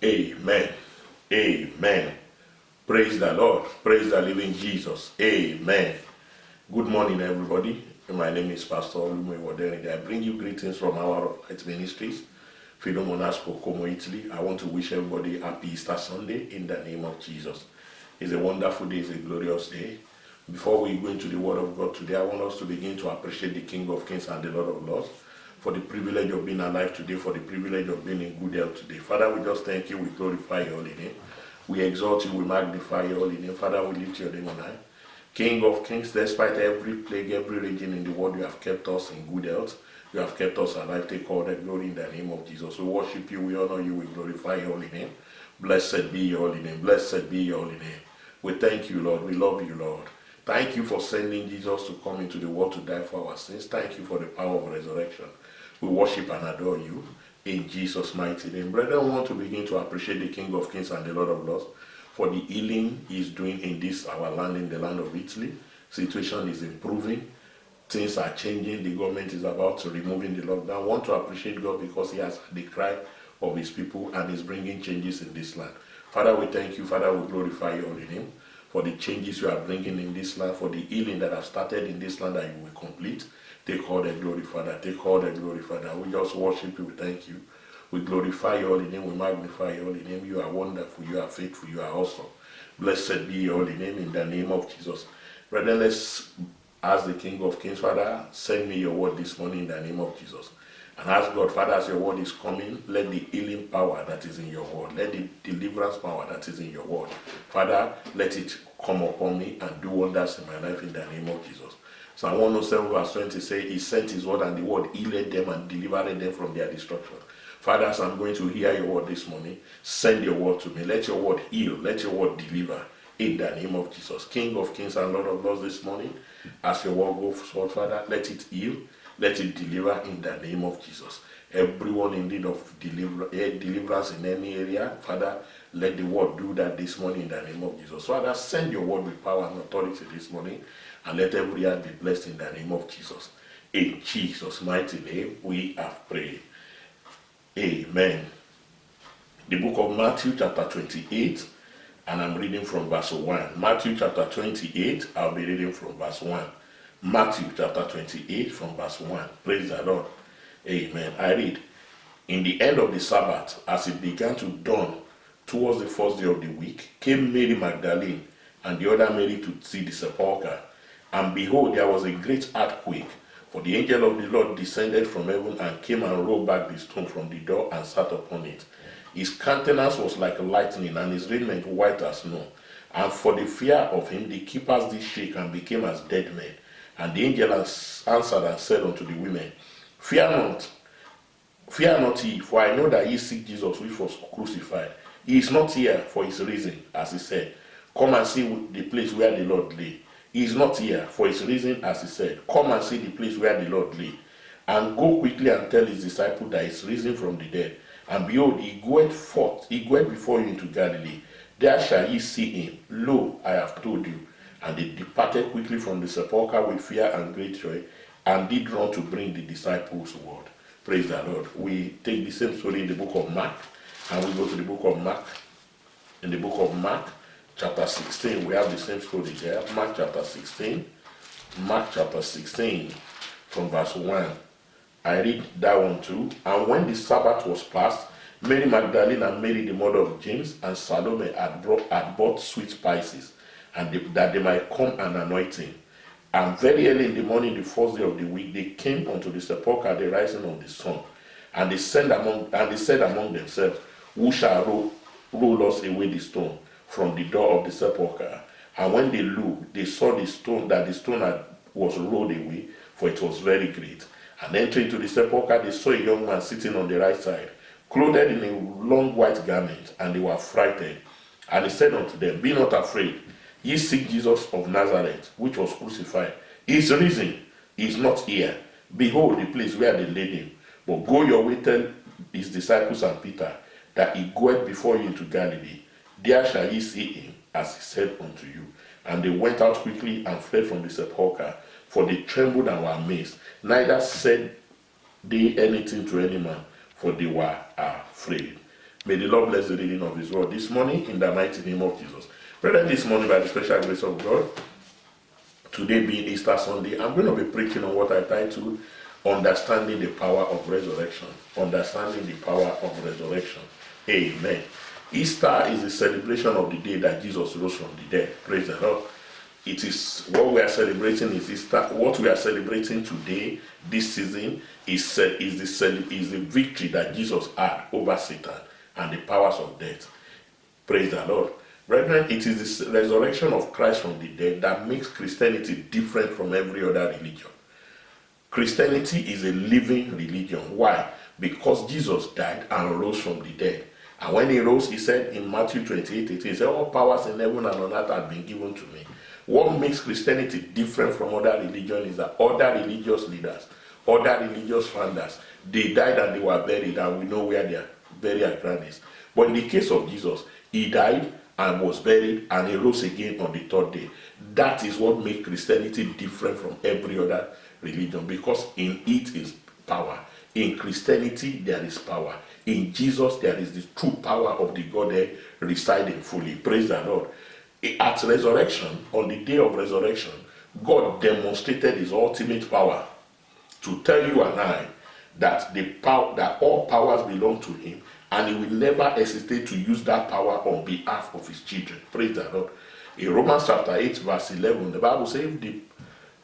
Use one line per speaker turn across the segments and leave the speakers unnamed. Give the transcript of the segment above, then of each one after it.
Amen. Amen. Praise the Lord. Praise the living Jesus. Amen. Good morning, everybody. My name is Pastor Olume Wadenide. I bring you greetings from our Light Ministries, Freedom Monasco, Como, Italy. I want to wish everybody happy Easter Sunday in the name of Jesus. It's a wonderful day. It's a glorious day. Before we go into the Word of God today, I want us to begin to appreciate the King of Kings and the Lord of Lords for the privilege of being alive today, for the privilege of being in good health today. Father, we just thank you. We glorify your holy name. We exalt you. We magnify your holy name. Father, we lift your name on high. King of Kings, despite every plague, every region in the world, you have kept us in good health. You have kept us alive. Take all the glory in the name of Jesus. We worship you. We honor you. We glorify your holy name. Blessed be your holy name. Blessed be your holy name. We thank you, Lord. We love you, Lord. Thank you for sending Jesus to come into the world to die for our sins. Thank you for the power of resurrection. We worship and adore you in Jesus' mighty name. Brethren, I want to begin to appreciate the King of Kings and the Lord of Lords for the healing he's doing in this, our land, in the land of Italy. Situation is improving. Things are changing. The government is about to removing the lockdown. I want to appreciate God because he has heard the cry of his people and is bringing changes in this land. Father, we thank you. Father, we glorify your holy name for the changes you are bringing in this land, for the healing that have started in this land that you will complete. Take all the glory, Father. Take all the glory, Father. We just worship you. We thank you. We glorify your holy name. We magnify your holy name. You are wonderful. You are faithful. You are awesome. Blessed be your holy name in the name of Jesus. Brethren, let's ask the King of Kings, Father, send me your word this morning in the name of Jesus. And ask God, Father, as your word is coming, let the healing power that is in your word, let the deliverance power that is in your word, Father, let it come upon me and do wonders in my life in the name of Jesus. Psalm 107 verse 20 say, he sent his word and the word healed them and delivered them from their destruction. Father, as I'm going to hear your word this morning, send your word to me. Let your word heal. Let your word deliver in the name of Jesus. King of Kings and Lord of Lords this morning, as your word goes forth, Father, let it heal. Let it deliver in the name of Jesus. Everyone in need of deliverance in any area, Father, let the word do that this morning in the name of Jesus. Father, send your word with power and authority this morning, and let every heart be blessed in the name of Jesus. In Jesus' mighty name, we have prayed. Amen. The book of Matthew chapter 28, and I'm reading from verse 1. Matthew chapter 28, I'll be reading from verse 1. Matthew chapter 28 from verse 1. Praise the Lord. Amen. I read, in the end of the Sabbath, as it began to dawn towards the first day of the week, came Mary Magdalene and the other Mary to see the sepulchre. And behold, there was a great earthquake, for the angel of the Lord descended from heaven and came and rolled back the stone from the door and sat upon it. His countenance was like lightning, and his raiment white as snow. And for the fear of him, the keepers did shake and became as dead men. And the angel answered and said unto the women, fear not ye, for I know that ye seek Jesus which was crucified. He is not here, for his risen, as he said. Come and see the place where the Lord lay. He is not here, for his risen, as he said. Come and see the place where the Lord lay. And go quickly and tell his disciples that he is risen from the dead. And behold, he goeth before you into Galilee. There shall ye see him. Lo, I have told you. And they departed quickly from the sepulchre with fear and great joy, and did run to bring the disciples word. Praise the Lord. We take the same story in the book of Mark, and we go to the book of Mark. In the book of Mark, chapter 16, we have the same story there. Mark chapter 16. Mark chapter 16, from verse 1. I read that one too. And when the Sabbath was past, Mary Magdalene and Mary the mother of James and Salome had bought sweet spices, and that they might come and anoint him. And very early in the morning, the first day of the week, they came unto the sepulchre at the rising of the sun. And they said among themselves, who shall roll us away the stone from the door of the sepulchre? And when they looked, they saw the stone was rolled away, for it was very great. And entering into the sepulchre, they saw a young man sitting on the right side, clothed in a long white garment, and they were frightened. And he said unto them, be not afraid. Ye seek Jesus of Nazareth, which was crucified. He is risen. He is not here. Behold the place where they laid him. But go your way, tell his disciples and Peter, that he goeth before you into Galilee. There shall ye see him, as he said unto you. And they went out quickly and fled from the sepulchre, for they trembled and were amazed. Neither said they anything to any man, for they were afraid. May the Lord bless the reading of His word this morning in the mighty name of Jesus. Brethren, this morning by the special grace of God, today being Easter Sunday, I'm going to be preaching on what I titled Understanding the Power of Resurrection. Understanding the Power of Resurrection. Amen. Easter is the celebration of the day that Jesus rose from the dead. Praise the Lord. It is what we are celebrating is Easter. What we are celebrating today, this season, is the victory that Jesus had over Satan and the powers of death. Praise the Lord. Brethren, it is the resurrection of Christ from the dead that makes Christianity different from every other religion. Christianity is a living religion. Why? Because Jesus died and rose from the dead. And when he rose, he said in Matthew 28:18, he said, all powers in heaven and on earth have been given to me. What makes Christianity different from other religions is that other religious leaders, other religious founders, they died and they were buried, and we know where their burial ground is. But in the case of Jesus, he died and was buried and he rose again on the third day. That is what makes Christianity different from every other religion, because in it is power. In Christianity, there is power. In Jesus, there is the true power of the Godhead residing fully. Praise the Lord. At resurrection, on the day of resurrection, God demonstrated his ultimate power to tell you and I that that all powers belong to him, and he will never hesitate to use that power on behalf of his children. Praise the Lord. In Romans chapter 8, verse 11, the Bible says,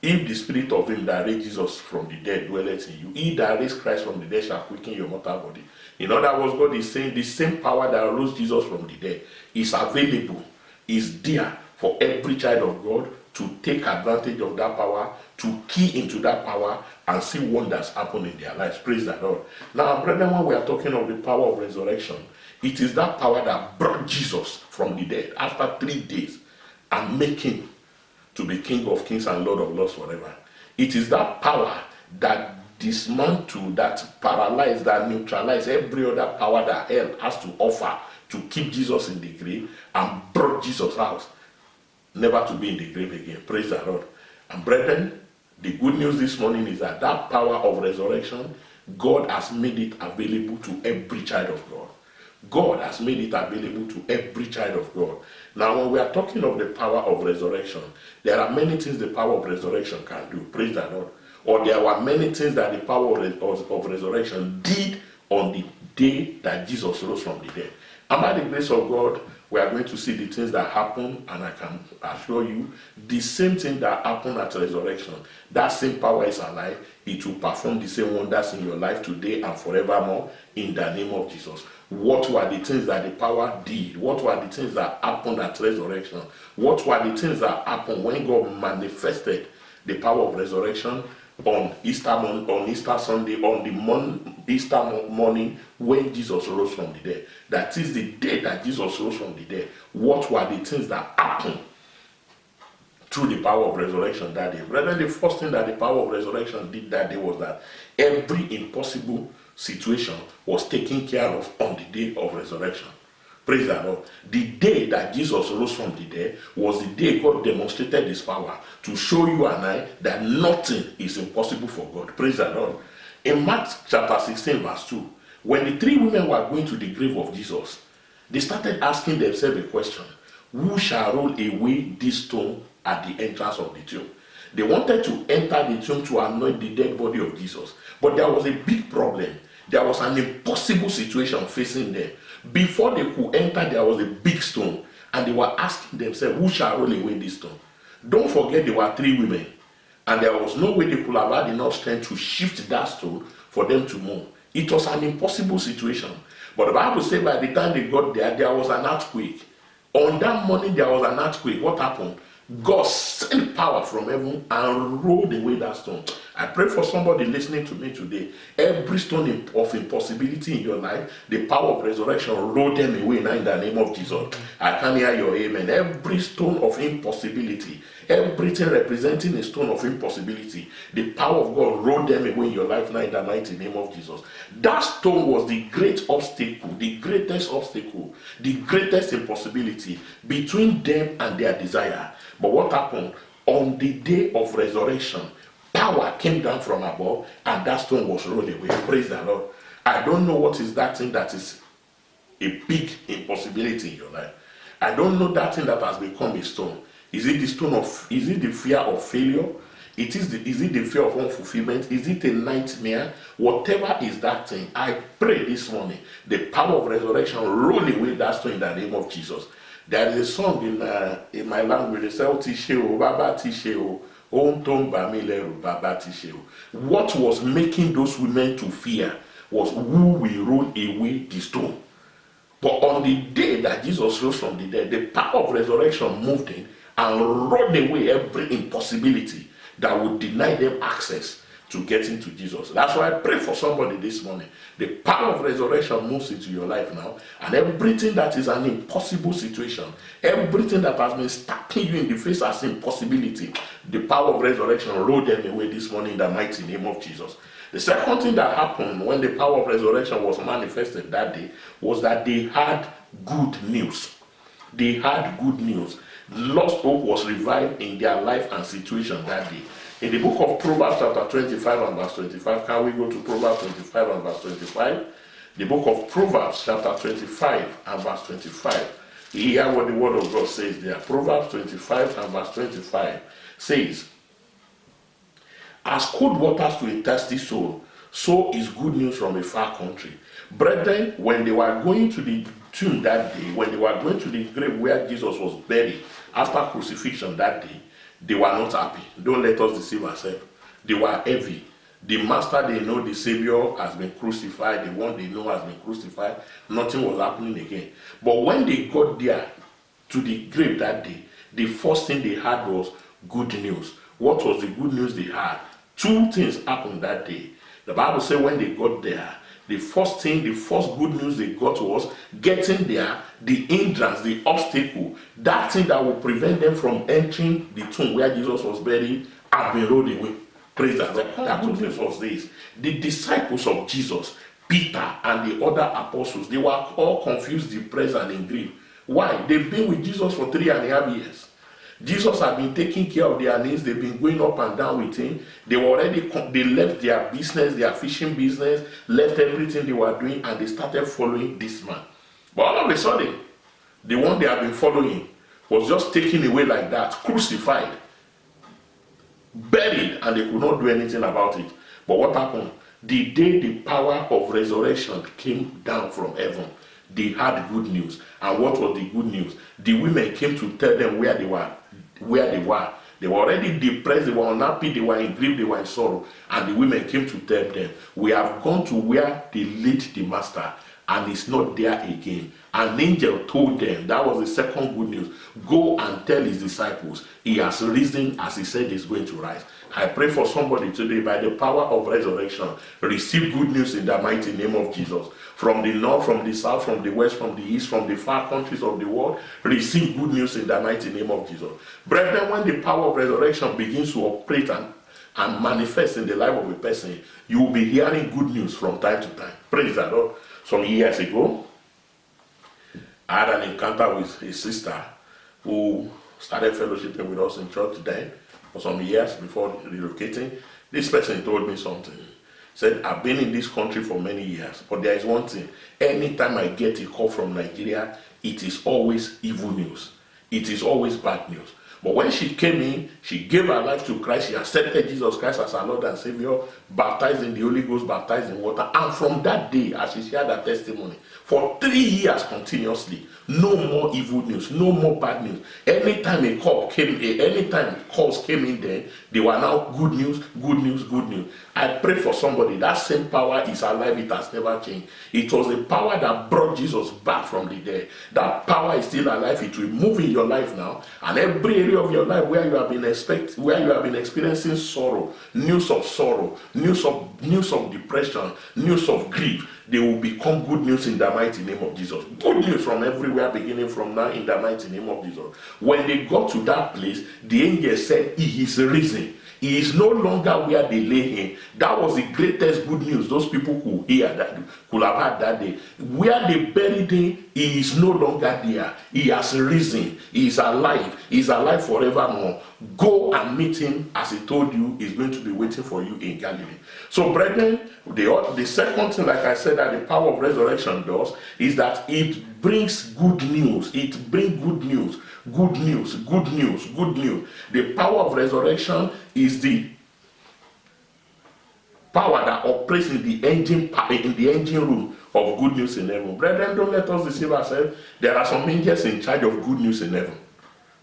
if the spirit of him that raised Jesus from the dead dwelleth in you, he that raised Christ from the dead shall quicken your mortal body. In other words, God is saying the same power that rose Jesus from the dead is available, is there for every child of God to take advantage of that power, to key into that power, and see wonders happen in their lives. Praise the Lord. Now, brethren, when we are talking of the power of resurrection, it is that power that brought Jesus from the dead after 3 days and make him to be King of Kings and Lord of Lords forever. It is that power that dismantled, that paralyzed, that neutralized every other power that hell has to offer to keep Jesus in the grave and brought Jesus out, never to be in the grave again. Praise the Lord. And brethren, the good news this morning is that that power of resurrection, God has made it available to every child of God. God has made it available to every child of God. Now, when we are talking of the power of resurrection, there are many things the power of resurrection can do. Praise the Lord. Or there were many things that the power of resurrection did on the day that Jesus rose from the dead. And by the grace of God, we are going to see the things that happen, and I can assure you, the same thing that happened at resurrection, that same power is alive. It will perform the same wonders in your life today and forevermore in the name of Jesus. What were the things that the power did? What were the things that happened at resurrection? What were the things that happened when God manifested the power of resurrection on Easter Sunday, on the Easter morning when Jesus rose from the dead? That is the day that Jesus rose from the dead. What were the things that happened through the power of resurrection that day? Brethren, the first thing that the power of resurrection did that day was that every impossible situation was taken care of on the day of resurrection. Praise the Lord. The day that Jesus rose from the dead was the day God demonstrated his power to show you and I that nothing is impossible for God. Praise the Lord. In Mark chapter 16 verse 2, when the 3 women were going to the grave of Jesus, they started asking themselves a question: who shall roll away this stone at the entrance of the tomb? They wanted to enter the tomb to anoint the dead body of Jesus, but there was a big problem. There was an impossible situation facing them. Before they could enter, there was a big stone, and they were asking themselves, who shall roll away this stone? Don't forget, there were 3 women, and there was no way they could have had enough strength to shift that stone for them to move. It was an impossible situation. But the Bible says by the time they got there, there was an earthquake. On that morning, there was an earthquake. What happened? God sent power from heaven and rolled away that stone. I pray for somebody listening to me today. Every stone of impossibility in your life, the power of resurrection rolled them away now in the name of Jesus. I can hear your amen. Every stone of impossibility, everything representing a stone of impossibility, the power of God rolled them away in your life now in the mighty name of Jesus. That stone was the great obstacle, the greatest obstacle, the greatest impossibility between them and their desire. But what happened? On the day of resurrection, power came down from above and that stone was rolled away. Praise the Lord. I don't know what is that thing that is a big impossibility in your life. I don't know that thing that has become a stone. Is it the stone of, is it the fear of failure? Is it the fear of unfulfillment? Is it a nightmare? Whatever is that thing, I pray this morning, the power of resurrection roll away that stone in the name of Jesus. There is a song in my language, they say, Tisheo, Baba Tisheo, Baba Tisheo. What was making those women to fear was who will roll away the stone. But on the day that Jesus rose from the dead, the power of resurrection moved in and rolled away every impossibility that would deny them access to getting to Jesus. That's why I pray for somebody this morning. The power of resurrection moves into your life now, and everything that is an impossible situation, everything that has been stabbing you in the face as impossibility, the power of resurrection rolled them away this morning in the mighty name of Jesus. The second thing that happened when the power of resurrection was manifested that day was that they had good news. They had good news. Lost hope was revived in their life and situation that day. In the book of Proverbs chapter 25 and verse 25, can we go to Proverbs 25 and verse 25? The book of Proverbs chapter 25 and verse 25. Hear what the word of God says there. Proverbs 25 and verse 25 says, as cold waters to a thirsty soul, so is good news from a far country. Brethren, when they were going to the tomb that day, when they were going to the grave where Jesus was buried after crucifixion that day, they were not happy. Don't let us deceive ourselves. They were heavy. The master they know, the Savior, has been crucified. The one they know has been crucified. Nothing was happening again. But when they got there to the grave that day, the first thing they had was good news. What was the good news they had? Two things happened that day. The Bible said when they got there, the first good news they got was getting there, the hindrance, the obstacle, that thing that will prevent them from entering the tomb where Jesus was buried, had been rolled away. Praise the Lord. That good news was this. The disciples of Jesus, Peter and the other apostles, they were all confused, depressed, and in grief. Why? They've been with Jesus for 3.5 years. Jesus had been taking care of their needs. They've been going up and down with him. They left their business, their fishing business, left everything they were doing, and they started following this man. But all of a sudden, the one they had been following was just taken away like that, crucified, buried, and they could not do anything about it. But what happened? The day the power of resurrection came down from heaven, they had good news. And what was the good news? The women came to tell them where they were. They were already depressed, they were unhappy, they were in grief, they were in sorrow. And the women came to tell them, we have gone to where they laid the master, and he's not there again. An angel told them, that was the second good news, go and tell his disciples, he has risen as he said he's going to rise. I pray for somebody today, by the power of resurrection, receive good news in the mighty name of Jesus. From the north, from the south, from the west, from the east, from the far countries of the world, receive good news in the mighty name of Jesus. Brethren, when the power of resurrection begins to operate and manifest in the life of a person, you will be hearing good news from time to time. Praise the Lord. Some years ago, I had an encounter with a sister who started fellowshipping with us in church then for some years before relocating. This person told me something. Said, I've been in this country for many years, but there is one thing. Anytime I get a call from Nigeria, it is always evil news. It is always bad news. But when she came in, she gave her life to Christ. She accepted Jesus Christ as her Lord and Savior, baptized in the Holy Ghost, baptized in water. And from that day, as she shared her testimony, for 3 years continuously, no more evil news, no more bad news. Anytime calls came in there, they were now good news, good news, good news. I pray for somebody. That same power is alive. It has never changed. It was the power that brought Jesus back from the dead. That power is still alive. It will move in your life now. And every area of your life where you have been experiencing sorrow, news of depression, news of grief, they will become good news in the mighty name of Jesus. Good news from everywhere, beginning from now, in the mighty name of Jesus. When they got to that place, the angel said, he is risen. He is no longer where they lay him. That was the greatest good news those people could hear, that could have had that day. Where they buried him, he is no longer there. He has risen. He is alive. He is alive forevermore. Go and meet him, as he told you, he's going to be waiting for you in Galilee. So, brethren, the second thing, like I said, that the power of resurrection does is that it brings good news. It brings good news. Good news, good news, good news. The power of resurrection is the power that operates in the engine room of good news in heaven. Brethren, don't let us deceive ourselves. There are some angels in charge of good news in heaven.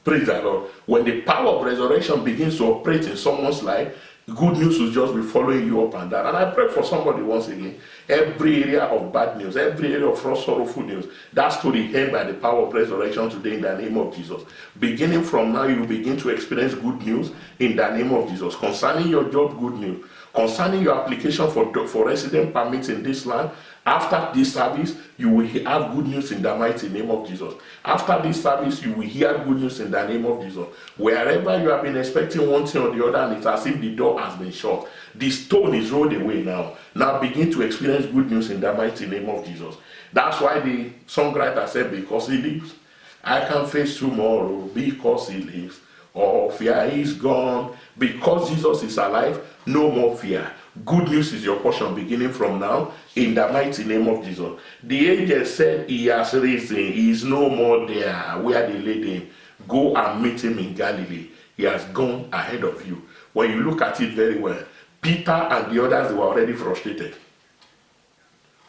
Praise the Lord. When the power of resurrection begins to operate in someone's life, good news will just be following you up and down. And I pray for somebody once again. Every area of bad news, every area of sorrowful news, that story ends by the power of resurrection today in the name of Jesus. Beginning from now, you will begin to experience good news in the name of Jesus. Concerning your job, good news. Concerning your application for resident permits in this land, after this service, you will have good news in the mighty name of Jesus. After this service, you will hear good news in the name of Jesus. Wherever you have been expecting one thing or the other, and it's as if the door has been shut, the stone is rolled away now. Now begin to experience good news in the mighty name of Jesus. That's why the songwriter said, because he lives, I can face tomorrow, because he lives. All fear is gone. Because Jesus is alive, no more fear. Good news is your portion beginning from now in the mighty name of Jesus. The angel said he has risen. He is no more there where they laid him. Go and meet him in Galilee. He has gone ahead of you. When you look at it very well, Peter and the others, they were already frustrated.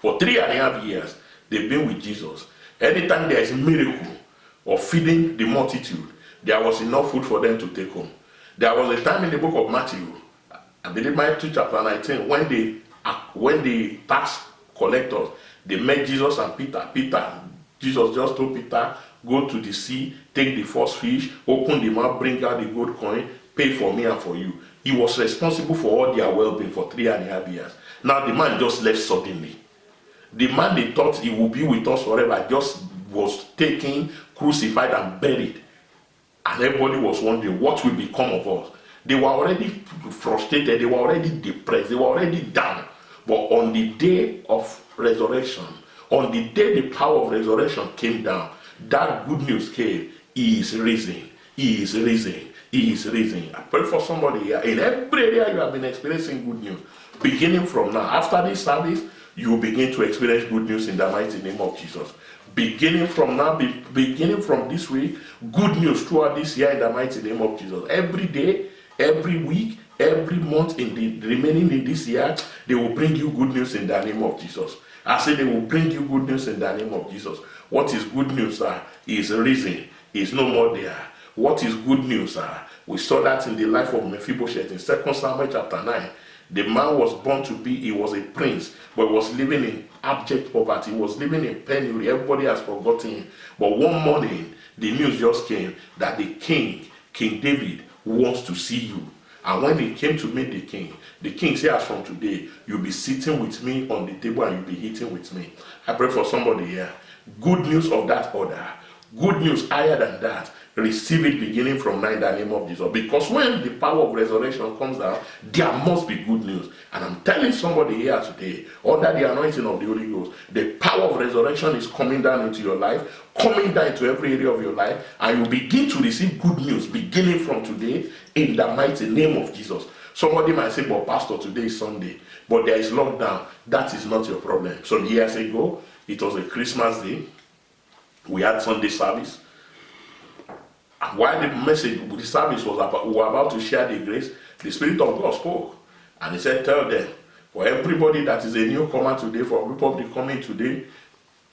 For 3.5 years, they've been with Jesus. Anytime there is a miracle of feeding the multitude, there was enough food for them to take home. There was a time in the book of Matthew, I believe Matthew chapter 19, when the tax collectors, they met Jesus and Peter. Jesus just told Peter, go to the sea, take the first fish, open the mouth, bring out the gold coin, pay for me and for you. He was responsible for all their well-being for 3.5 years. Now the man just left suddenly. The man they thought he would be with us forever just was taken, crucified and buried. And everybody was wondering what will become of us. They were already frustrated, they were already depressed, they were already down. But on the day of resurrection, on the day the power of resurrection came down, that good news came. He is risen. He is risen. He is risen. I pray for somebody here. In every area you have been experiencing good news. Beginning from now, after this service, you will begin to experience good news in the mighty name of Jesus. Beginning from now, beginning from this week, good news throughout this year in the mighty name of Jesus. Every day, every week, every month in the remaining in this year, they will bring you good news in the name of Jesus. I say they will bring you good news in the name of Jesus. What is good news, sir? He is risen. He is no more there. What is good news, sir? We saw that in the life of Mephibosheth in 2 Samuel chapter 9. The man was born to be, he was a prince, but he was living in abject poverty. He was living in penury. Everybody has forgotten him. But one morning, the news just came that the king, King David, wants to see you. And when he came to meet the king said, as from today, you'll be sitting with me on the table and you'll be eating with me. I pray for somebody here. Good news of that order. Good news higher than that. Receive it beginning from now in the name of Jesus. Because when the power of resurrection comes out, there must be good news. And I'm telling somebody here today, under the anointing of the Holy Ghost, the power of resurrection is coming down into your life, coming down into every area of your life, and you begin to receive good news beginning from today in the mighty name of Jesus. Somebody might say, but Pastor, today is Sunday, but there is lockdown. That is not your problem. Some years ago, it was a Christmas day. We had Sunday service. And while the service was about, we were about to share the grace, the Spirit of God spoke. And he said, tell them, for everybody that is a newcomer today, for everybody coming today,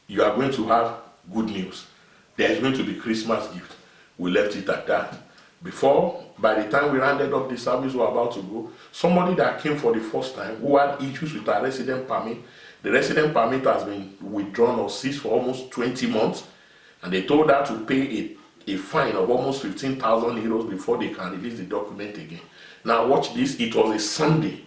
you are going to have good news. There is going to be Christmas gift. We left it at that. Before, by the time we rounded up the service, we were about to go, somebody that came for the first time, who had issues with our resident permit, the resident permit has been withdrawn or seized for almost 20 months, and they told her to pay a fine of almost 15,000 euros before they can release the document again. Now watch this, it was a Sunday,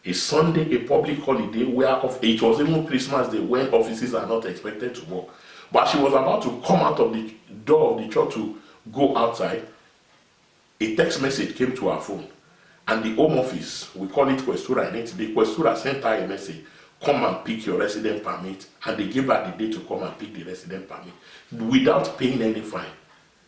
a public holiday, where it was even Christmas Day when offices are not expected to work. But she was about to come out of the door of the church to go outside. A text message came to her phone, And the home office, we call it Questura, the Questura sent her a message, come and pick your resident permit, and they gave her the day to come and pick the resident permit without paying any fine.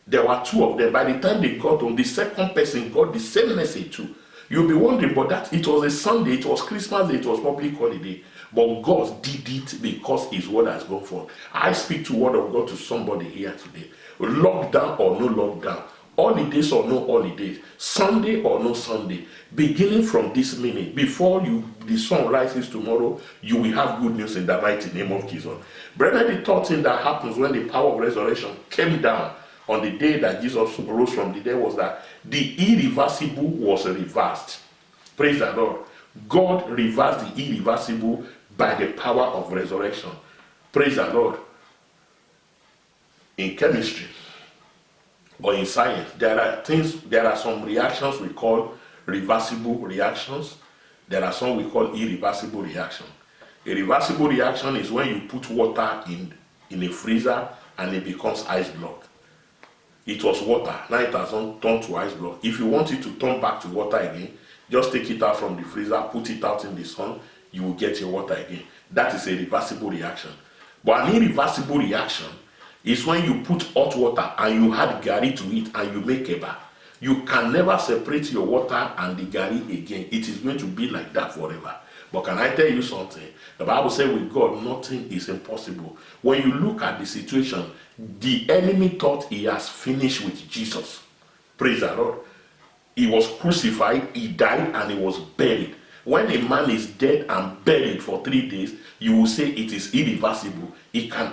There were 2 of them. By the time they got home, the second person got the same message too. You'll be wondering, but that it was a Sunday, it was Christmas Day, it was public holiday. But God did it because His word has gone forth. I speak to word of God to somebody here today. Lockdown or no lockdown, holidays or no holidays, Sunday or no Sunday, beginning from this minute, before the sun rises tomorrow, you will have good news in the mighty name of Jesus. Brethren, the third thing that happens when the power of resurrection came down on the day that Jesus rose from the dead was that the irreversible was reversed. Praise the Lord. God reversed the irreversible by the power of resurrection. Praise the Lord. In chemistry or in science, there are some reactions we call reversible reactions. There are some we call irreversible reaction. A reversible reaction is when you put water in a freezer and it becomes ice block. It was water, now it has turned to ice block. If you want it to turn back to water again, just take it out from the freezer, put it out in the sun, you will get your water again. That is a reversible reaction. But an irreversible reaction is when you put hot water and you add gari to it and you make eba. You can never separate your water and the gari again. It is going to be like that forever. But can I tell you something? The Bible says with God, nothing is impossible. When you look at the situation, the enemy thought he has finished with Jesus. Praise the Lord. He was crucified, he died, and he was buried. When a man is dead and buried for 3 days, you will say it is irreversible.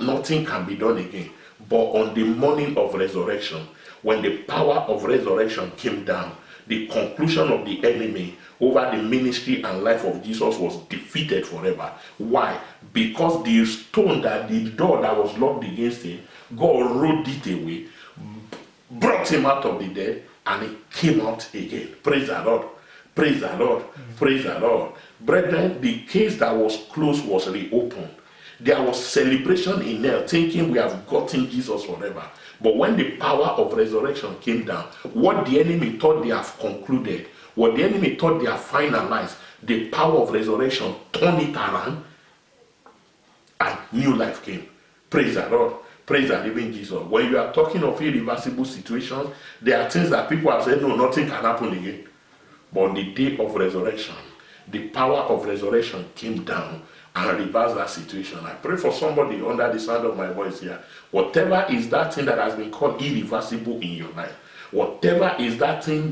Nothing can be done again. But on the morning of resurrection, when the power of resurrection came down, the conclusion of the enemy over the ministry and life of Jesus was defeated forever. Why? Because the stone, the door that was locked against him, God rolled it away, brought him out of the dead, and he came out again. Praise the Lord. Praise the Lord. Praise the Lord. Brethren, the case that was closed was reopened. There was celebration in hell, thinking we have gotten Jesus forever. But when the power of resurrection came down, what the enemy thought they have concluded, what the enemy thought they have finalized, the power of resurrection turned it around and new life came. Praise the Lord. Praise the living Jesus. When you are talking of irreversible situations, there are things that people have said, no, nothing can happen again. But on the day of resurrection, the power of resurrection came down and reverse that situation. I pray for somebody under the sound of my voice here. Whatever is that thing that has been called irreversible in your life, whatever is that thing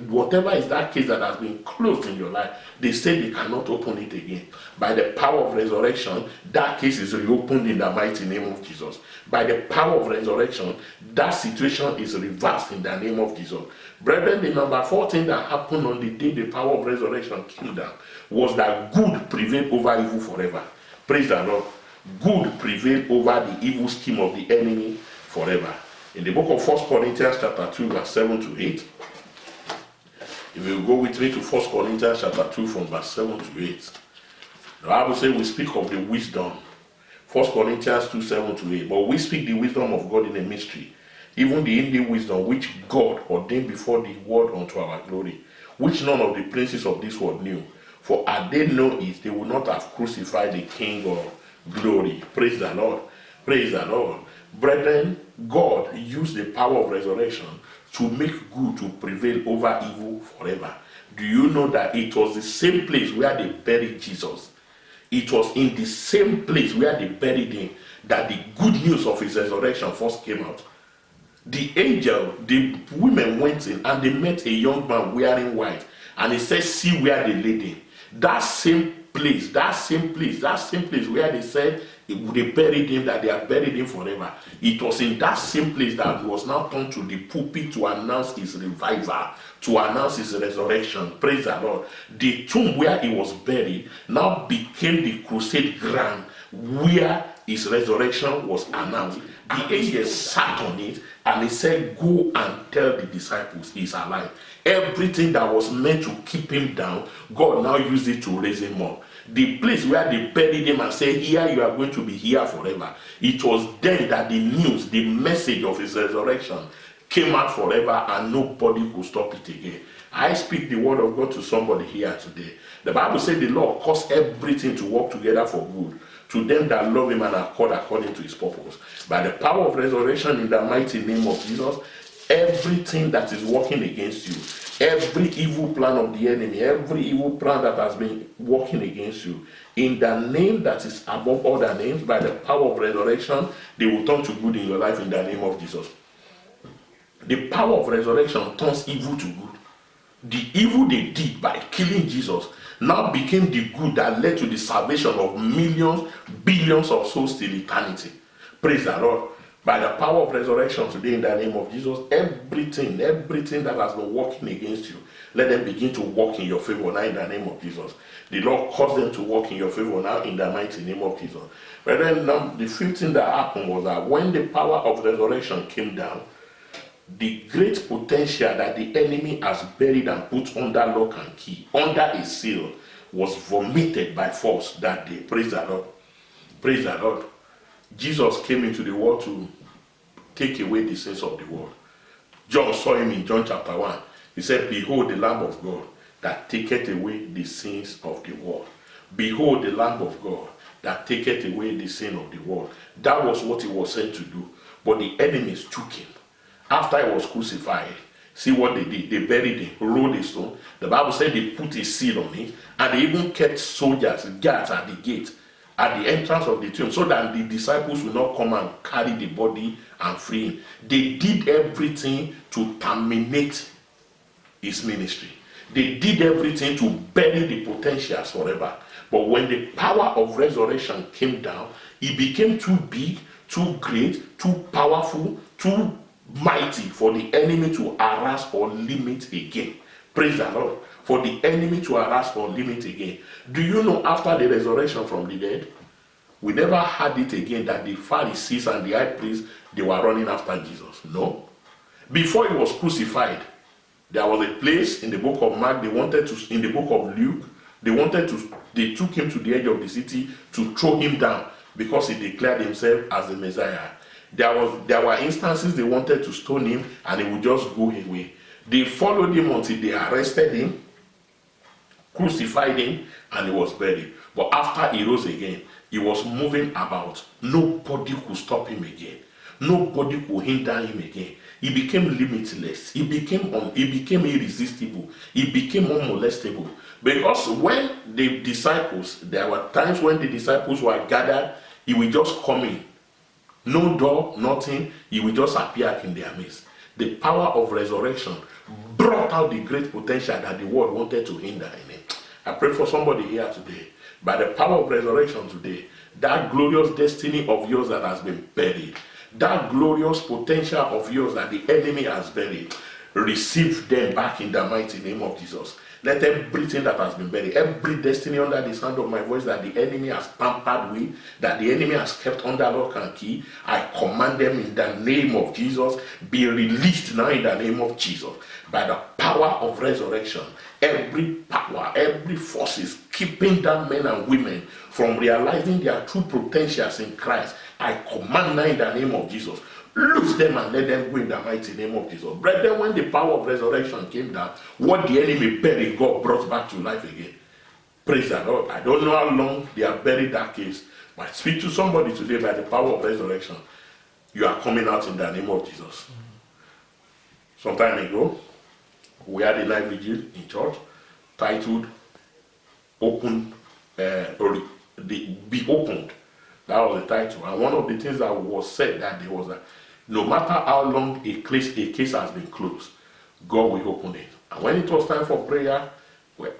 whatever is that case that has been closed in your life, they say they cannot open it again. By the power of resurrection, that case is reopened in the mighty name of Jesus. By the power of resurrection, that situation is reversed in the name of Jesus. Brethren, the number 4 thing that happened on the day the power of resurrection came down was that good prevailed over evil forever. Praise the Lord. Good prevailed over the evil scheme of the enemy forever. In the book of 1 Corinthians chapter 2, verse 7 to 8, if you go with me to 1 Corinthians chapter 2 from verse 7 to 8, the Bible says we speak of the wisdom. 1 Corinthians 2, 7 to 8, but we speak the wisdom of God in a mystery, even the hidden wisdom which God ordained before the world unto our glory, which none of the princes of this world knew. For had they known it, they would not have crucified the King of glory. Praise the Lord. Praise the Lord. Brethren, God used the power of resurrection to make good to prevail over evil forever. Do you know that it was the same place where they buried Jesus? It was in the same place where they buried him that the good news of his resurrection first came out. The women went in and they met a young man wearing white, and he said, see where they laid him. That same place where they said they buried him, that they have buried him forever. It was in that same place that he was now turned to the pulpit to announce his revival, to announce his resurrection. Praise the Lord. The tomb where he was buried now became the crusade ground where his resurrection was announced. The angel sat on it and he said, go and tell the disciples he's alive. Everything that was meant to keep him down, God now used it to raise him up. The place where they buried him and said, here you are going to be here forever. It was then that the news, the message of his resurrection came out forever and nobody could stop it again. I speak the word of God to somebody here today. The Bible says the Lord causes everything to work together for good to them that love him and are called according to his purpose. By the power of resurrection in the mighty name of Jesus, everything that is working against you, every evil plan of the enemy, every evil plan that has been working against you, in the name that is above all the names, by the power of resurrection, they will turn to good in your life in the name of Jesus. The power of resurrection turns evil to good. The evil they did by killing Jesus now became the good that led to the salvation of millions, billions of souls till eternity. Praise the Lord. By the power of resurrection today in the name of Jesus, everything that has been working against you, let them begin to work in your favor now in the name of Jesus. The Lord caused them to work in your favor now in the mighty name of Jesus. But then now the fifth thing that happened was that when the power of resurrection came down, the great potential that the enemy has buried and put under lock and key, under a seal, was vomited by force that day. Praise the Lord. Praise the Lord. Jesus came into the world to take away the sins of the world. John saw him in John chapter 1. He said, "Behold the Lamb of God that taketh away the sins of the world." Behold the Lamb of God that taketh away the sin of the world. That was what he was sent to do. But the enemies took him. After he was crucified, see what they did. They buried him, rolled a stone. The Bible said they put a seal on it, and they even kept soldiers, guards at the gate, at the entrance of the tomb, so that the disciples will not come and carry the body and free him. They did everything to terminate his ministry. They did everything to bury the potentials forever. But when the power of resurrection came down, it became too big, too great, too powerful, too mighty for the enemy to harass or limit again. Praise the Lord. For the enemy to harass or limit again. Do you know after the resurrection from the dead, we never had it again that the Pharisees and the high priests, they were running after Jesus? No. Before he was crucified, there was a place in the book of Mark, in the book of Luke, they took him to the edge of the city to throw him down because he declared himself as the Messiah. There were instances they wanted to stone him and he would just go away. They followed him until they arrested him, crucified him, and he was buried. But after he rose again, he was moving about. Nobody could stop him again. Nobody could hinder him again. He became limitless. He became irresistible. He became unmolestable. Because when the disciples, there were times when the disciples were gathered, he would just come in. No door, nothing. He will just appear in their midst. The power of resurrection brought out the great potential that the world wanted to hinder in him. I pray for somebody here today. By the power of resurrection today, that glorious destiny of yours that has been buried, that glorious potential of yours that the enemy has buried, receive them back in the mighty name of Jesus. Let everything that has been buried, every destiny under the sound of my voice that the enemy has tampered with, that the enemy has kept under lock and key, I command them in the name of Jesus, be released now in the name of Jesus. By the power of resurrection, every power, every force is keeping that men and women from realizing their true potentials in Christ. I command now in the name of Jesus, loose them and let them go in the mighty name of Jesus. Brethren, when the power of resurrection came down, what the enemy buried, God brought back to life again. Praise the Lord. I don't know how long they have buried that case, but speak to somebody today by the power of resurrection. You are coming out in the name of Jesus. Some time ago, we had a night vigil in church titled Be Opened. That was the title. And one of the things that was said that day was that no matter how long a case has been closed, God will open it. And when it was time for prayer, well,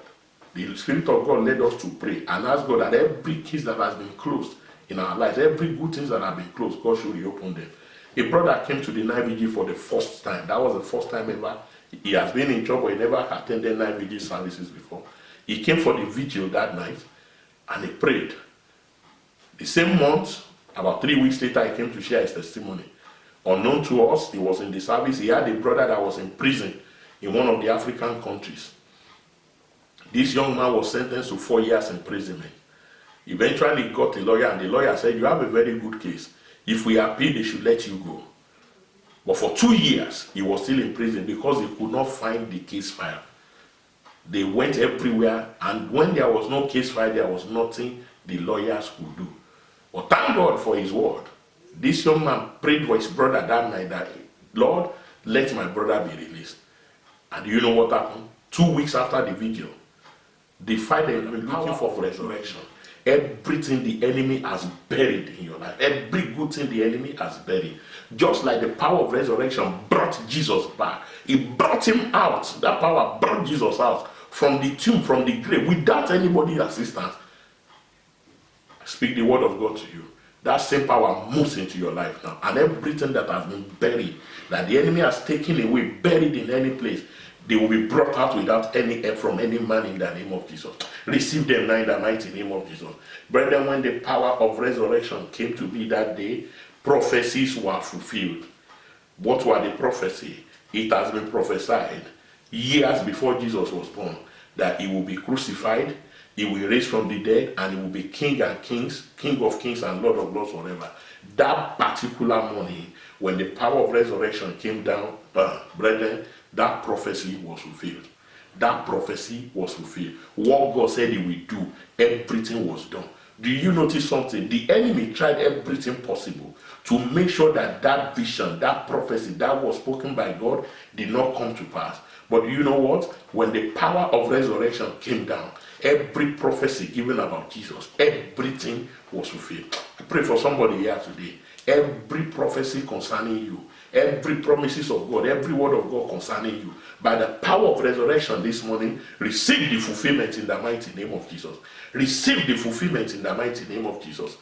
the Spirit of God led us to pray and ask God that every case that has been closed in our lives, every good things that have been closed, God should reopen them. A brother came to the night vigil for the first time. That was the first time ever. He has been in church, but he never attended night vigil services before. He came for the vigil that night and he prayed. The same month, about 3 weeks later, he came to share his testimony. Unknown to us, he was in the service. He had a brother that was in prison in one of the African countries. This young man was sentenced to 4 years imprisonment. Eventually, he got a lawyer, and the lawyer said, "You have a very good case. If we appeal, they should let you go." But for 2 years, he was still in prison because he could not find the case file. They went everywhere, and when there was no case file, there was nothing the lawyers could do. But thank God for his word. This young man prayed for his brother that night that, Lord, let my brother be released. And you know what happened? 2 weeks after the vigil, the fight they've been looking for resurrection. Everything the enemy has buried in your life, every good thing the enemy has buried, just like the power of resurrection brought Jesus back. It brought him out. That power brought Jesus out from the tomb, from the grave, without anybody's assistance. I speak the word of God to you. That same power moves into your life now. And everything that has been buried, that the enemy has taken away, buried in any place, they will be brought out without any help from any man in the name of Jesus. Receive them now in the mighty name of Jesus. Brethren, when the power of resurrection came to be that day, prophecies were fulfilled. What were the prophecies? It has been prophesied years before Jesus was born that he will be crucified, he will rise from the dead, and he will be King of kings and Lord of lords forever. That particular morning, when the power of resurrection came down, brethren, that prophecy was fulfilled. That prophecy was fulfilled. What God said he will do, everything was done. Do you notice something? The enemy tried everything possible to make sure that that vision, that prophecy that was spoken by God did not come to pass. But do you know what? When the power of resurrection came down, every prophecy given about Jesus, everything was fulfilled. I pray for somebody here today. Every prophecy concerning you, every promises of God, every word of God concerning you, by the power of resurrection this morning, receive the fulfillment in the mighty name of Jesus. Receive the fulfillment in the mighty name of Jesus.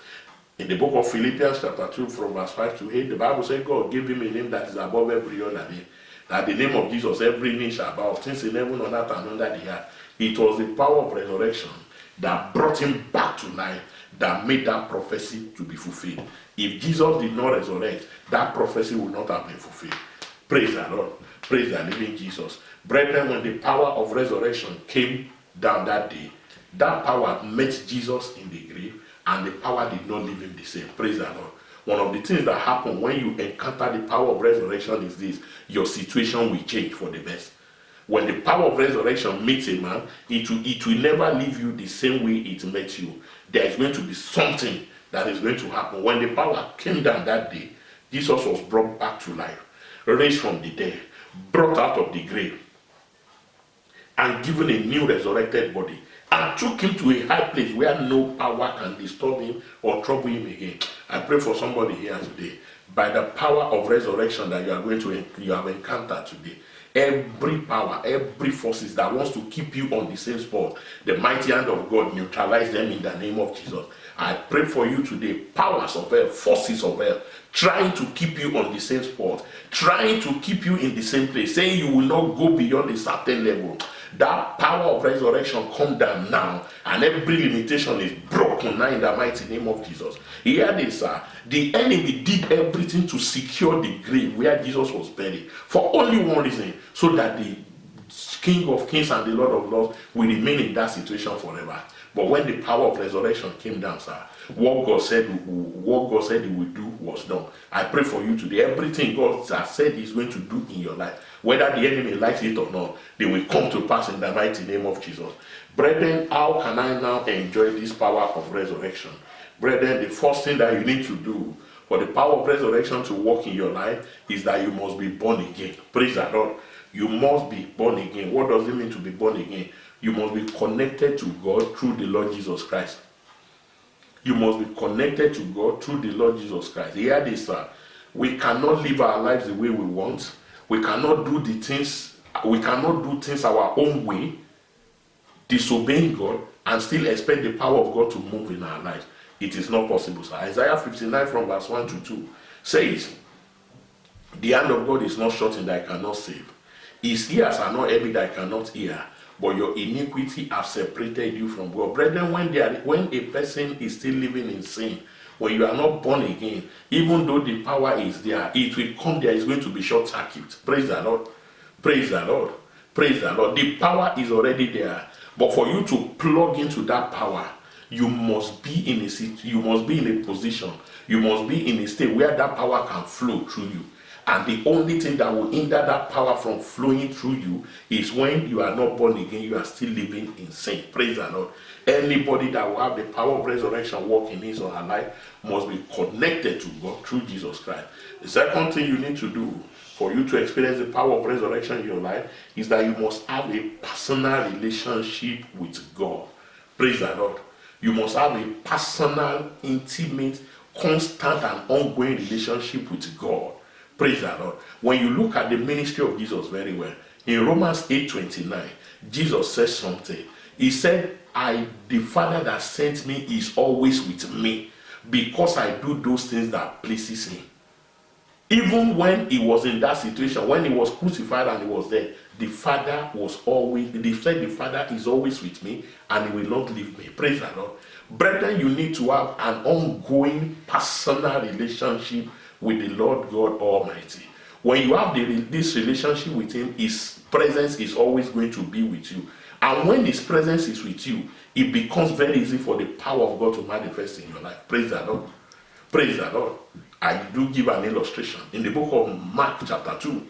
In the book of Philippians chapter 2 from verse 5 to 8, the Bible says God gave him a name that is above every other name. That the name of Jesus, every knee shall bow, things in heaven, on earth, and under the earth. It was the power of resurrection that brought him back to life, that made that prophecy to be fulfilled. If Jesus did not resurrect, that prophecy would not have been fulfilled. Praise the Lord. Praise the living Jesus. Brethren, when the power of resurrection came down that day, that power met Jesus in the grave, and the power did not leave him the same. Praise the Lord. One of the things that happen when you encounter the power of resurrection is this: your situation will change for the best. When the power of resurrection meets a man, it will never leave you the same way it met you. There is going to be something that is going to happen. When the power came down that day, Jesus was brought back to life, raised from the dead, brought out of the grave, and given a new resurrected body, and took him to a high place where no power can disturb him or trouble him again. I pray for somebody here today, by the power of resurrection that you have encountered today, every power, every forces that wants to keep you on the same spot, the mighty hand of God neutralize them in the name of Jesus. I pray for you today, powers of hell, forces of hell, trying to keep you on the same spot, trying to keep you in the same place, saying you will not go beyond a certain level. That power of resurrection come down now, and every limitation is broken now in the mighty name of Jesus. Hear this, sir. The enemy did everything to secure the grave where Jesus was buried for only one reason, so that the King of Kings and the Lord of Lords will remain in that situation forever. But when the power of resurrection came down, sir, what God said he would do was done. I pray for you today. Everything God has said he's going to do in your life, whether the enemy likes it or not, they will come to pass in the mighty name of Jesus. Brethren, how can I now enjoy this power of resurrection? Brethren, the first thing that you need to do for the power of resurrection to work in your life is that you must be born again. Praise the Lord. You must be born again. What does it mean to be born again? You must be connected to God through the Lord Jesus Christ. You must be connected to God through the Lord Jesus Christ. Hear this, sir. We cannot live our lives the way we want. We cannot do things our own way, disobeying God, and still expect the power of God to move in our lives. It is not possible, sir. Isaiah 59 from verse 1 to 2 says, the hand of God is not short in that I cannot save. His ears are not heavy that I cannot hear. But your iniquity have separated you from God. Brethren, when a person is still living in sin, when you are not born again, even though the power is there, it will come there, it's going to be short circuit. Praise the Lord. Praise the Lord. Praise the Lord. The power is already there. But for you to plug into that power, you must be in a position, you must be in a state where that power can flow through you. And the only thing that will hinder that power from flowing through you is when you are not born again, you are still living in sin. Praise the Lord. Anybody that will have the power of resurrection work in his or her life must be connected to God through Jesus Christ. The second thing you need to do for you to experience the power of resurrection in your life is that you must have a personal relationship with God. Praise the Lord. You must have a personal, intimate, constant and ongoing relationship with God. Praise the Lord. When you look at the ministry of Jesus very well, in Romans 8:29, Jesus says something. He said, the Father that sent me is always with me because I do those things that pleases him. Even when he was in that situation, when he was crucified and he was there, the Father was always, they said the Father is always with me and he will not leave me. Praise the Lord. Brethren, you need to have an ongoing personal relationship with the Lord God Almighty. When you have this relationship with him, his presence is always going to be with you. And when his presence is with you, it becomes very easy for the power of God to manifest in your life. Praise the Lord. Praise the Lord. I do give an illustration. In the book of Mark chapter 2,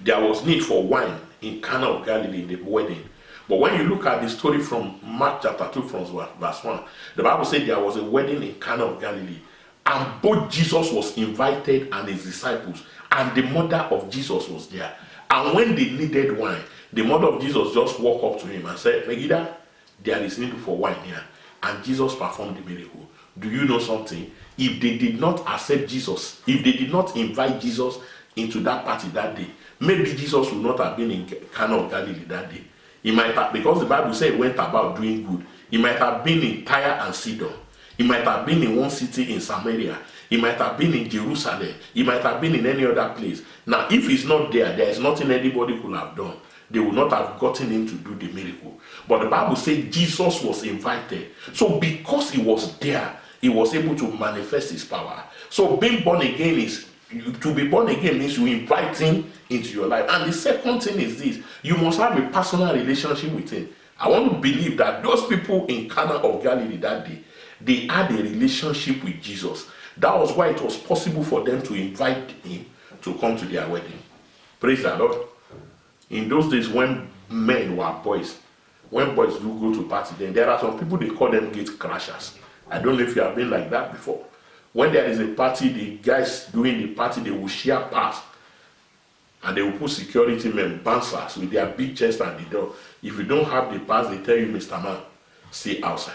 there was need for wine in Cana of Galilee in the wedding. But when you look at the story from Mark chapter 2 from verse 1, the Bible said there was a wedding in Cana of Galilee. And both Jesus was invited and his disciples. And the mother of Jesus was there. And when they needed wine, the mother of Jesus just walked up to him and said, Megiddo, there is need for wine here. And Jesus performed the miracle. Do you know something? If they did not accept Jesus, if they did not invite Jesus into that party that day, maybe Jesus would not have been in Cana of Galilee that day. He might have, because the Bible said he went about doing good. He might have been in Tyre and Sidon. He might have been in one city in Samaria. He might have been in Jerusalem. He might have been in any other place. Now, if he's not there, there is nothing anybody could have done. They would not have gotten him to do the miracle. But the Bible says Jesus was invited. So because he was there, he was able to manifest his power. So being born again is, to be born again means you invite him into your life. And the second thing is this: you must have a personal relationship with him. I want to believe that those people in Cana of Galilee that day, they had a relationship with Jesus. That was why it was possible for them to invite him to come to their wedding. Praise the Lord. In those days when men were boys, when boys do go to party, then there are some people, they call them gate crashers. I don't know if you have been like that before. When there is a party, the guys doing the party, they will share pass. And they will put security men, bouncers, with their big chest at the door. If you don't have the pass, they tell you, Mr. Man, stay outside.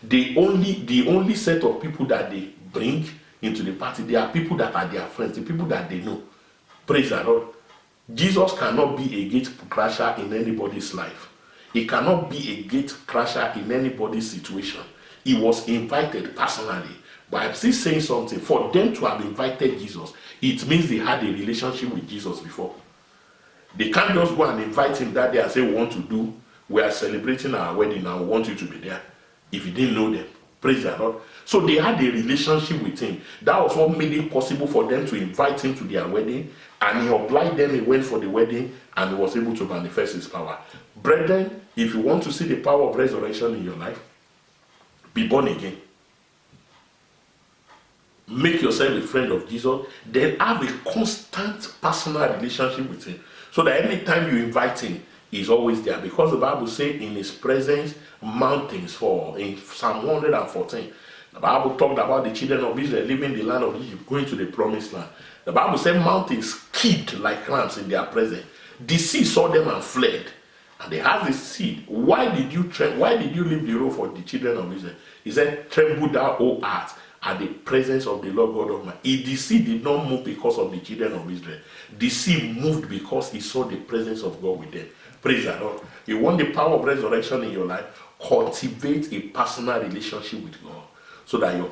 The only set of people that they bring into the party, they are people that are their friends, the people that they know. Praise the Lord. Jesus cannot be a gate crasher in anybody's life. He cannot be a gate crasher in anybody's situation. He was invited personally. But I'm still saying something. For them to have invited Jesus, it means they had a relationship with Jesus before. They can't just go and invite him that day and say, we are celebrating our wedding and we want you to be there. If you didn't know them. Praise the Lord. So they had a relationship with him. That was what made it possible for them to invite him to their wedding. And he obliged them, he went for the wedding, and he was able to manifest his power. Brethren, if you want to see the power of resurrection in your life, be born again. Make yourself a friend of Jesus. Then have a constant personal relationship with him. So that anytime you invite him, he's always there. Because the Bible says in his presence, mountains fall. In Psalm 114, the Bible talked about the children of Israel leaving the land of Egypt, going to the promised land. The Bible said mountains skipped like rams in their presence. The sea saw them and fled. And they asked the sea, why did you leave the road for the children of Israel? He said, tremble thou, O earth, at the presence of the Lord God Almighty. The sea did not move because of the children of Israel. The sea moved because he saw the presence of God with them. Praise the Lord. You want the power of resurrection in your life? Cultivate a personal relationship with God so that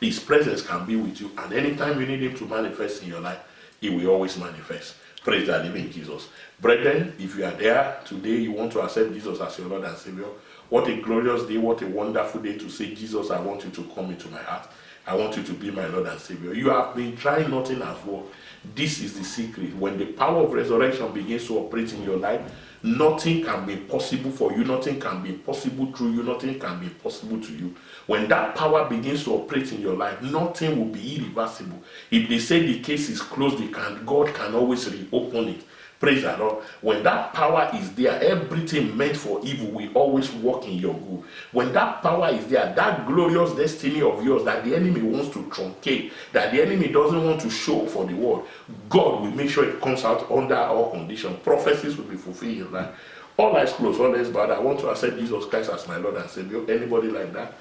his presence can be with you. And anytime you need him to manifest in your life, he will always manifest. Praise the living Jesus. Brethren, if you are there today, you want to accept Jesus as your Lord and Savior, what a glorious day, what a wonderful day to say, Jesus, I want you to come into my heart. I want you to be my Lord and Savior. You have been trying, nothing has worked. This is the secret. When the power of resurrection begins to operate in your life, nothing can be possible for you, nothing can be possible through you, nothing can be possible to you. When that power begins to operate in your life, nothing will be irreversible. If they say the case is closed, God can always reopen it. Praise the Lord. When that power is there, everything meant for evil will always work in your good. When that power is there, that glorious destiny of yours that the enemy wants to truncate, that the enemy doesn't want to show for the world, God will make sure it comes out under all conditions. Prophecies will be fulfilled in life. All eyes closed, all eyes bowed. I want to accept Jesus Christ as my Lord and Savior. Anybody like that?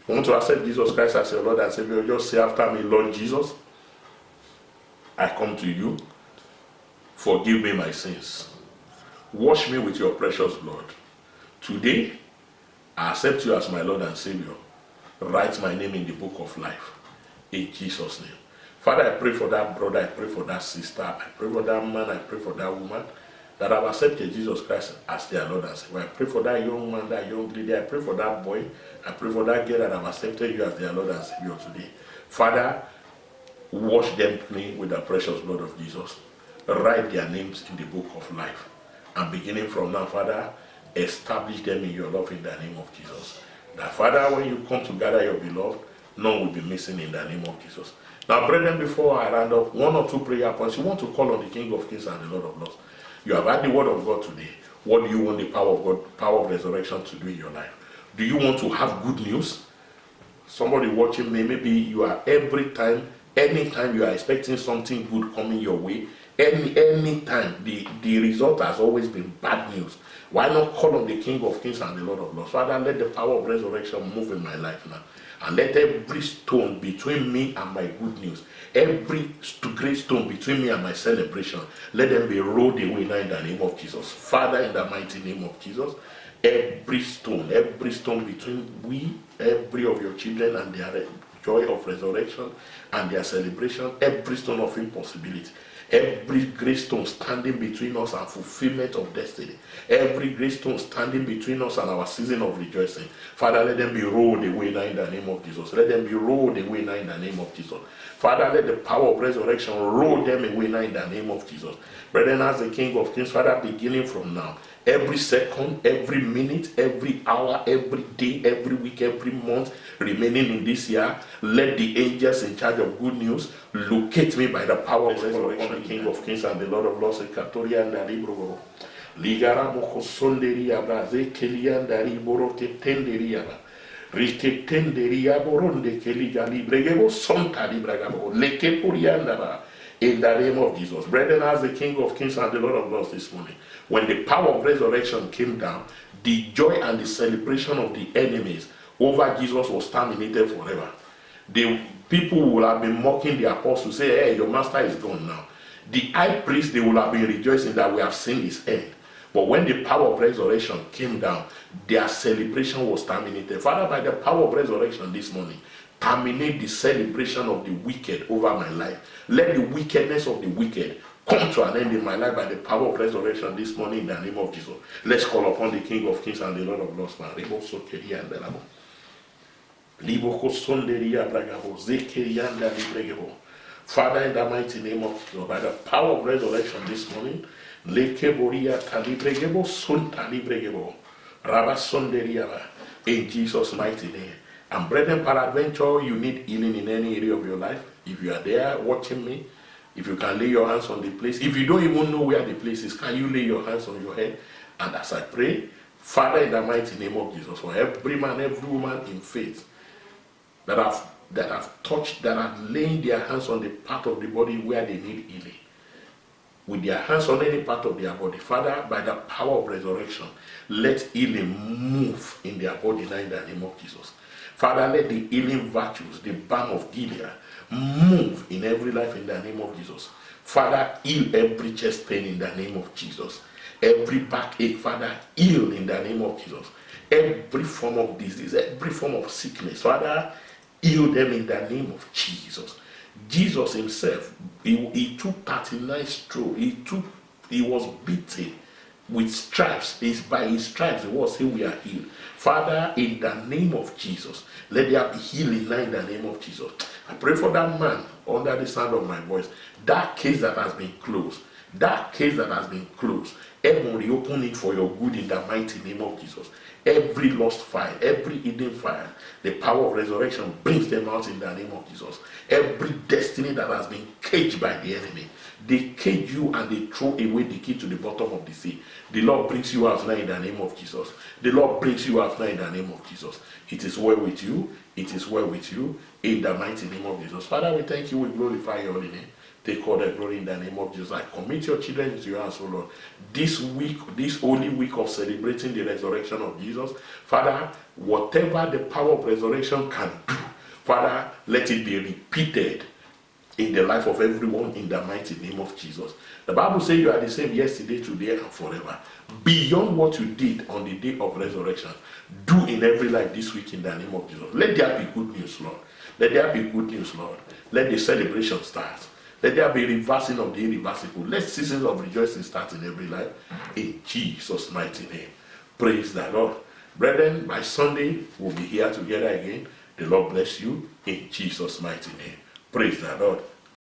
I want to accept Jesus Christ as your Lord and Savior. Just say after me, Lord Jesus, I come to you. Forgive me my sins. Wash me with your precious blood. Today, I accept you as my Lord and Savior. Write my name in the book of life. In Jesus' name. Father, I pray for that brother. I pray for that sister. I pray for that man. I pray for that woman that have accepted Jesus Christ as their Lord and Savior. I pray for that young man, that young lady. I pray for that boy. I pray for that girl that have accepted you as their Lord and Savior today. Father, wash them clean with the precious blood of Jesus. Write their names in the book of life. And beginning from now, Father, establish them in your love in the name of Jesus. That, Father, when you come to gather your beloved, none will be missing in the name of Jesus. Now, brethren, before I round up, one or two prayer points. You want to call on the King of Kings and the Lord of Lords. You have had the word of God today. What do you want the power of God, power of resurrection to do in your life? Do you want to have good news? Somebody watching me, maybe you are anytime you are expecting something good coming your way, any time the result has always been bad news. Why not call on the King of Kings and the Lord of Lords? Father, let the power of resurrection move in my life now. And let every stone between me and my good news, every great stone between me and my celebration, let them be rolled away now in the name of Jesus. Father, in the mighty name of Jesus, every stone between we, every of your children and their joy of resurrection and their celebration, every stone of impossibility, every great stone standing between us and fulfillment of destiny, every great stone standing between us and our season of rejoicing, Father, let them be rolled away now in the name of Jesus. Let them be rolled away now in the name of Jesus. Father, let the power of resurrection roll them away now in the name of Jesus. Brethren, as the King of Kings, Father, beginning from now, every second, every minute, every hour, every day, every week, every month remaining in this year, let the angels in charge of good news locate me by the power of resurrection, the King of Kings and the Lord of Lords, Katoria and Daribro. Ligara moko sonderia braze kelia dariboro ketenderia. Rike tenderia boronde keliga libregebo sonta libragabo. Leke puriandaba. In the name of Jesus. Brethren, as the King of Kings and the Lord of Lords this morning, when the power of resurrection came down, the joy and the celebration of the enemies over Jesus was terminated forever. The people will have been mocking the apostles, say, hey, your master is gone now. The high priest, they will have been rejoicing that we have seen his end. But when the power of resurrection came down, their celebration was terminated. Father, by the power of resurrection this morning, terminate the celebration of the wicked over my life. Let the wickedness of the wicked come to an end in my life by the power of resurrection this morning in the name of Jesus. Let's call upon the King of Kings and the Lord of Lords. Father, in the mighty name of Jesus, by the power of resurrection this morning, in Jesus' mighty name. And brethren, peradventure, you need healing in any area of your life. If you are there watching me, if you can lay your hands on the place, if you don't even know where the place is, can you lay your hands on your head? And as I pray, Father, in the mighty name of Jesus, for every man, every woman in faith that have touched, that have laid their hands on the part of the body where they need healing, with their hands on any part of their body, Father, by the power of resurrection, let healing move in their body now in the name of Jesus. Father, let the healing virtues, the balm of Gilead, move in every life in the name of Jesus. Father, heal every chest pain in the name of Jesus. Every backache, Father, heal in the name of Jesus. Every form of disease, every form of sickness, Father, heal them in the name of Jesus. Jesus himself, he took 39 strokes. He was beaten with stripes. It's by his stripes it was we are healed. Father, in the name of Jesus, let there be healing now in the name of Jesus. I pray for that man under the sound of my voice. That case that has been closed. Heaven reopen it for your good in the mighty name of Jesus. Every lost fire, every hidden fire, the power of resurrection brings them out in the name of Jesus. Every destiny that has been caged by the enemy, they cage you and they throw away the key to the bottom of the sea. The Lord brings you out now in the name of Jesus. The Lord brings you out now in the name of Jesus. It is well with you. It is well with you in the mighty name of Jesus. Father, we thank you. We glorify your holy name. Take all the glory in the name of Jesus. I commit your children into your hands, O Lord. This week, this holy week of celebrating the resurrection of Jesus, Father, whatever the power of resurrection can do, Father, let it be repeated in the life of everyone in the mighty name of Jesus. The Bible says you are the same yesterday, today, and forever. Beyond what you did on the day of resurrection, do in every life this week in the name of Jesus. Let there be good news, Lord. Let there be good news, Lord. Let the celebration start. Let there be reversing of the irreversible. Let seasons of rejoicing start in every life. In Jesus' mighty name. Praise the Lord. Brethren, by Sunday, we'll be here together again. The Lord bless you in Jesus' mighty name. Praise the Lord.